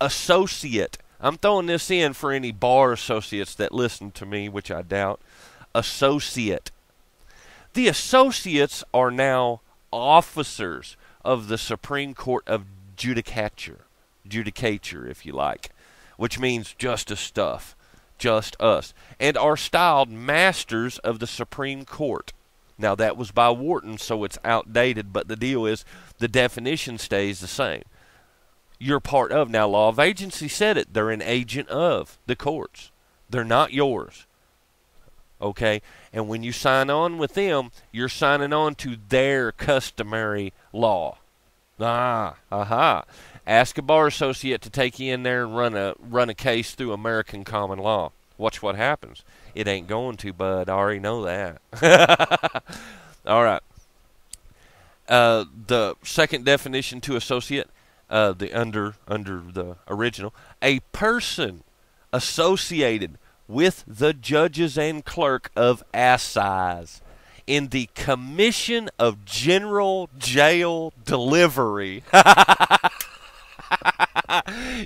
Associate. I'm throwing this in for any bar associates that listen to me, which I doubt. Associate. The associates are now officers of the Supreme Court of Judicature, if you like, which means justice stuff, just us, and are styled masters of the Supreme Court. Now, that was by Wharton, so it's outdated, but the deal is the definition stays the same. You're part of. Now, law of agency said it. They're an agent of the courts. They're not yours. Okay? And when you sign on with them, you're signing on to their customary law. Ask a bar associate to take you in there and run a case through American common law. Watch what happens. It ain't going to, bud. I already know that. All right. The second definition to associate, the under the original, a person associated with the judges and clerk of assize in the commission of general jail delivery.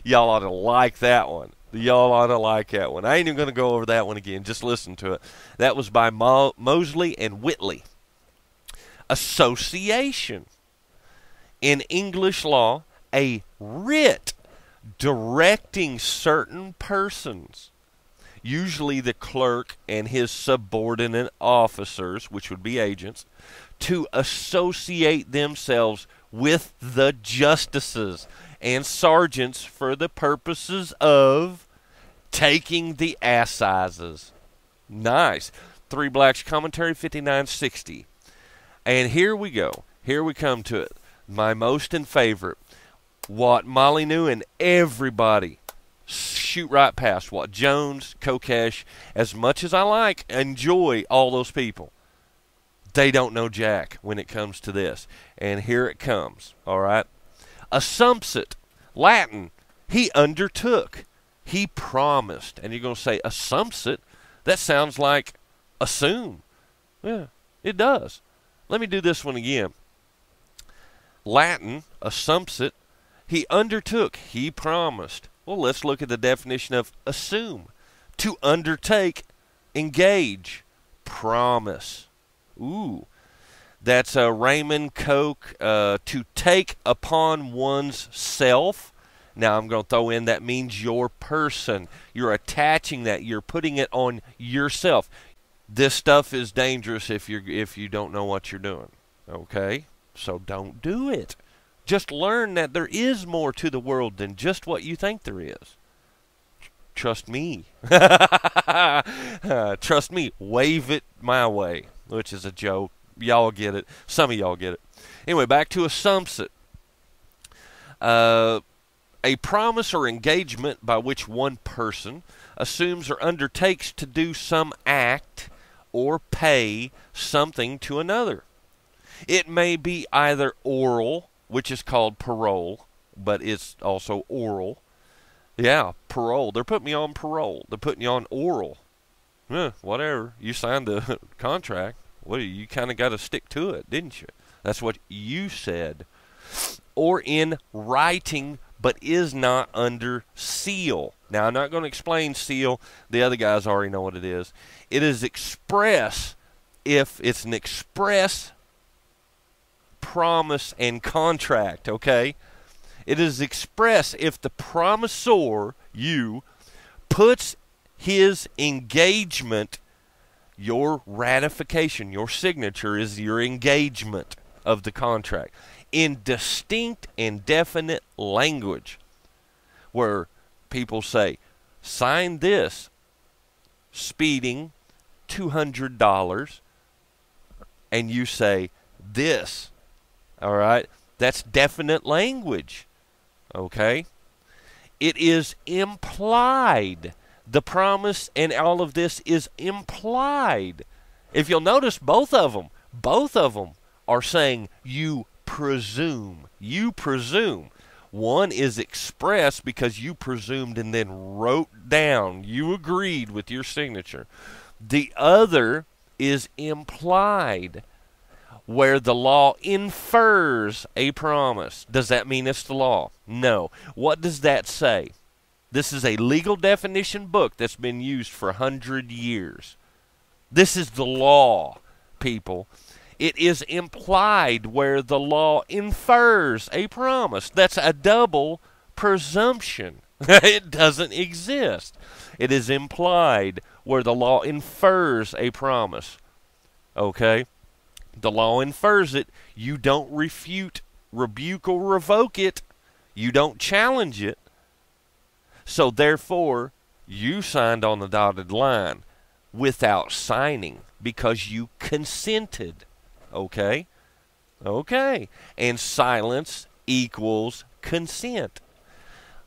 Y'all ought to like that one. Y'all ought to like that one. I ain't even going to go over that one again. Just listen to it. That was by Mosley and Whitley. Association. In English law, a writ directing certain persons, usually the clerk and his subordinate officers, which would be agents, to associate themselves with the justices and sergeants for the purposes of taking the assizes. Nice. Three Blacks Commentary 5960. And here we go. Here we come to it. My most and favorite. What Molly knew and everybody shoot right past. What Jones, Kokesh, as much as I enjoy all those people, they don't know jack when it comes to this. And here it comes. All right. Assumpsit, Latin, he undertook, he promised. And you're going to say, assumpsit? That sounds like assume. Yeah, it does. Let me do this one again. Latin, assumpsit, he undertook, he promised. Well, let's look at the definition of assume. To undertake, engage, promise. Ooh. That's Raymond Koch, to take upon one's self. Now I'm going to throw in that means your person. You're attaching that. You're putting it on yourself. This stuff is dangerous if you don't know what you're doing. Okay? So don't do it. Just learn that there is more to the world than just what you think there is. Trust me. Trust me. Wave it my way, which is a joke. Y'all get it. Some of y'all get it. Anyway, back to assumpsit. A promise or engagement by which one person assumes or undertakes to do some act or pay something to another. It may be either oral, which is called parole, but it's also oral. Yeah, parole. They're putting me on parole. They're putting you on oral. Whatever. You signed the contract. Well, you kind of got to stick to it, didn't you? That's what you said. Or in writing, but is not under seal. Now, I'm not going to explain seal. The other guys already know what it is. It is express if it's an express promise and contract, okay? It is express if the promisor, you, puts his engagement, your ratification, your signature is your engagement of the contract, in distinct and definite language, where people say, sign this, speeding, $200, and you say, this, all right? That's definite language, okay? It is implied. The promise and all of this is implied. If you'll notice, both of them are saying you presume. You presume. One is express because you presumed and then wrote down. You agreed with your signature. The other is implied. where the law infers a promise. Does that mean it's the law? No. What does that say? This is a legal definition book that's been used for 100 years. This is the law, people. It is implied where the law infers a promise. That's a double presumption. It doesn't exist. It is implied where the law infers a promise. Okay? The law infers it. You don't refute, rebuke, or revoke it. You don't challenge it. So therefore, you signed on the dotted line without signing because you consented. Okay? Okay. And silence equals consent.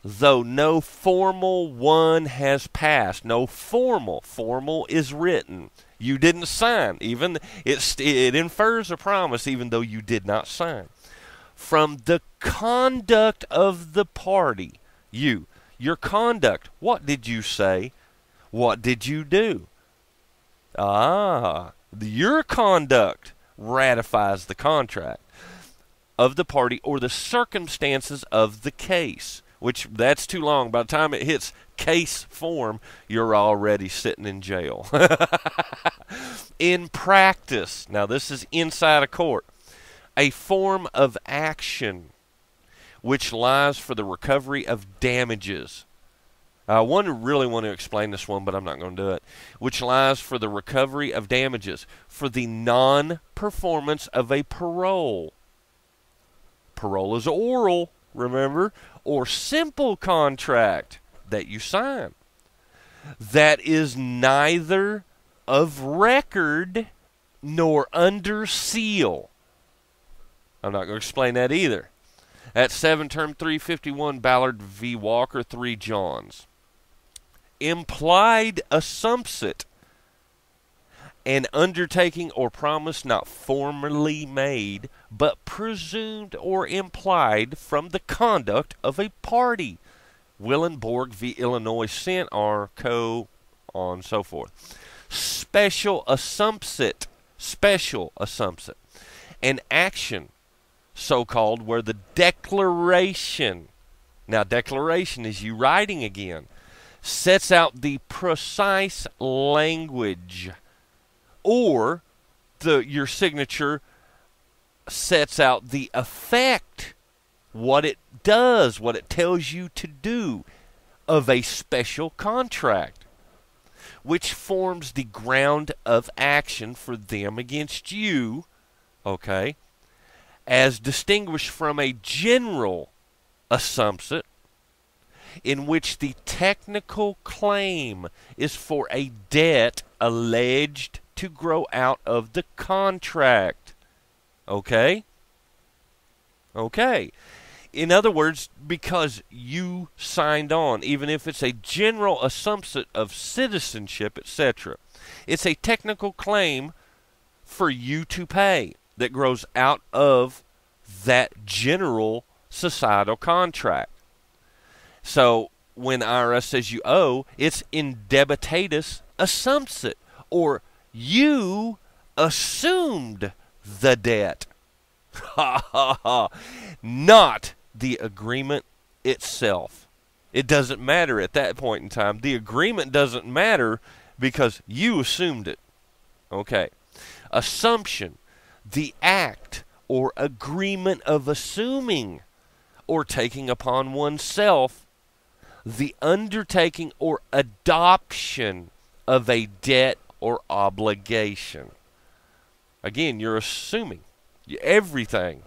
Though no formal one has passed. No formal. Formal is written. You didn't sign. Even it infers a promise even though you did not sign. From the conduct of the party. Your conduct. What did you say? What did you do? Your conduct ratifies the contract of the party or the circumstances of the case. Which, that's too long. By the time it hits case form, you're already sitting in jail. In practice, now this is inside a court, a form of action which lies for the recovery of damages. I really want to explain this one, but I'm not going to do it. Which lies for the recovery of damages for the non-performance of a parole. Parole is oral, remember, or simple contract that you sign. That is neither of record nor under seal. I'm not going to explain that either. At 7 Term 351, Ballard v. Walker, 3 Johns. Implied assumpsit, an undertaking or promise not formally made, but presumed or implied from the conduct of a party. Willenborg v. Illinois Cent. R. Co. on and so forth. Special assumpsit. Special assumpsit. An action, so-called, where the declaration, now declaration is you writing again, sets out the precise language, or your signature sets out the effect, what it does, what it tells you to do of a special contract, which forms the ground of action for them against you, okay, as distinguished from a general assumpsit, in which the technical claim is for a debt alleged to grow out of the contract. Okay? Okay. In other words, because you signed on, even if it's a general assumpsit of citizenship, etc., it's a technical claim for you to pay that grows out of that general societal contract. So when IRS says you owe, it's indebitatus assumpsit, or you assumed the debt. Ha ha ha. Not the agreement itself. It doesn't matter at that point in time. The agreement doesn't matter because you assumed it. Okay. Assumption, the act or agreement of assuming or taking upon oneself the undertaking or adoption of a debt or obligation. Again, you're assuming everything.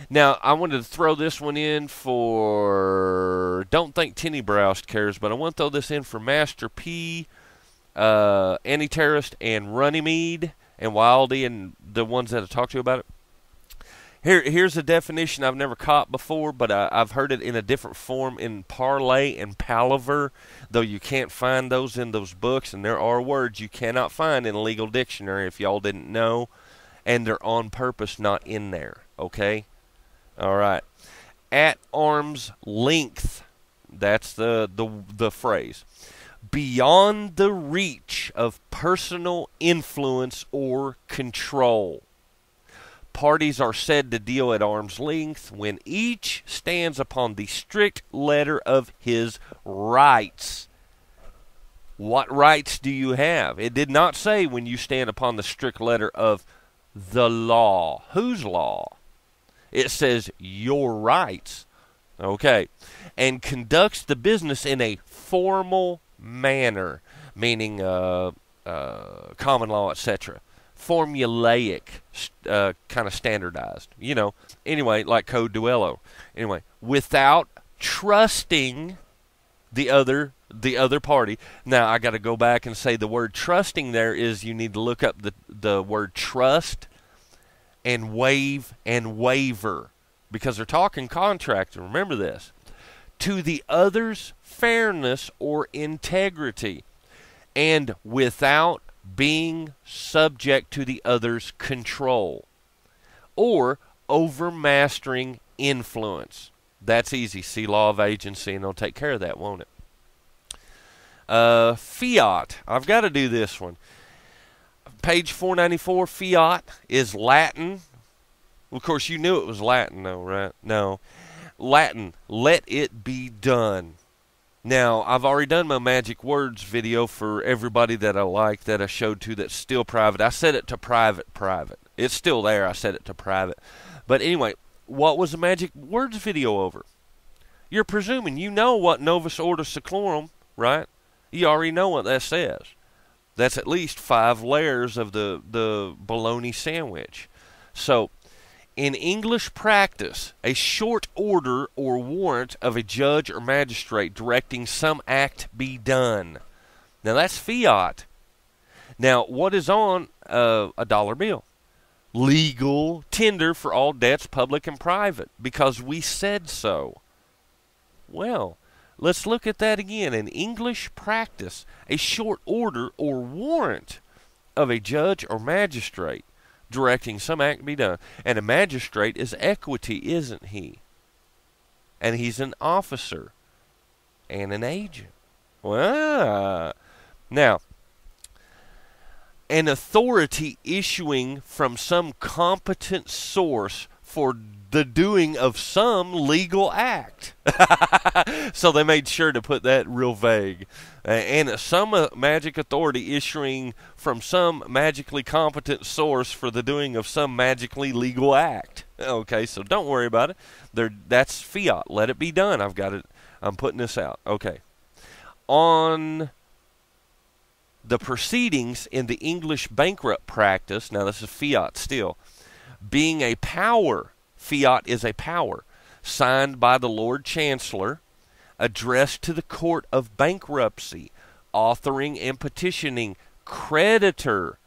Now, I wanted to throw this one in for, don't think Tinny Broust cares, but I want to throw this in for Master P, Anti-Terrorist, and Runnymede, and Wildy, and the ones that I talked to you about it. Here's a definition I've never caught before, but I've heard it in a different form in parlay and palaver, though you can't find those in those books, and there are words you cannot find in a legal dictionary if y'all didn't know, and they're on purpose not in there, okay? All right. At arm's length, that's the phrase. Beyond the reach of personal influence or control. parties are said to deal at arm's length when each stands upon the strict letter of his rights. What rights do you have? It did not say when you stand upon the strict letter of the law. Whose law? It says your rights. Okay. And conducts the business in a formal manner, meaning common law, etc. Formulaic, kind of standardized. You know, anyway, like code duello. Anyway, without trusting the other party. Now, I got to go back and say the word trusting there is, you need to look up the word trust and waive and waiver, because they're talking contract. Remember this. To the other's fairness or integrity, and without being subject to the other's control or overmastering influence. That's easy. See law of agency, and it'll take care of that, won't it? Fiat. I've got to do this one. Page 494, fiat is Latin. Of course, you knew it was Latin, though, right? No. Latin, let it be done. Now, I've already done my magic words video for everybody that I like, that I showed to, that's still private. I set it to private. It's still there. I set it to private. But anyway, what was the magic words video over? You're presuming you know what novus ordo seclorum, right? You already know what that says. That's at least 5 layers of the bologna sandwich. So, in English practice, a short order or warrant of a judge or magistrate directing some act be done. Now, that's fiat. Now, what is on a dollar bill? Legal tender for all debts, public and private, because we said so. Well, let's look at that again. In English practice, a short order or warrant of a judge or magistrate directing some act be done. And a magistrate is equity, isn't he? And he's an officer and an agent. Well, now, an authority issuing from some competent source for the doing of some legal act. So they made sure to put that real vague. And some magic authority issuing from some magically competent source for the doing of some magically legal act. Okay, so don't worry about it. That's fiat. Let it be done. I've got it. I'm putting this out. Okay. On the proceedings in the English bankrupt practice, now this is fiat still, being a power, fiat is a power, signed by the Lord Chancellor, addressed to the Court of Bankruptcy, authoring and petitioning creditor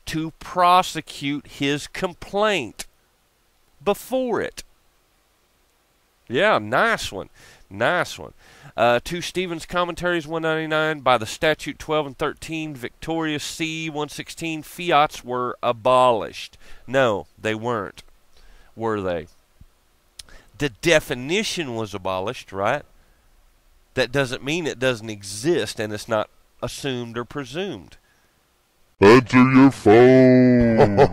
to prosecute his complaint before it. Yeah, nice one. Nice one. 2 Stevens Commentaries 199, by the Statute 12 and 13, Victoria C. 116, fiats were abolished. No, they weren't. Were they? The definition was abolished, right? That doesn't mean it doesn't exist and it's not assumed or presumed. Answer your phone.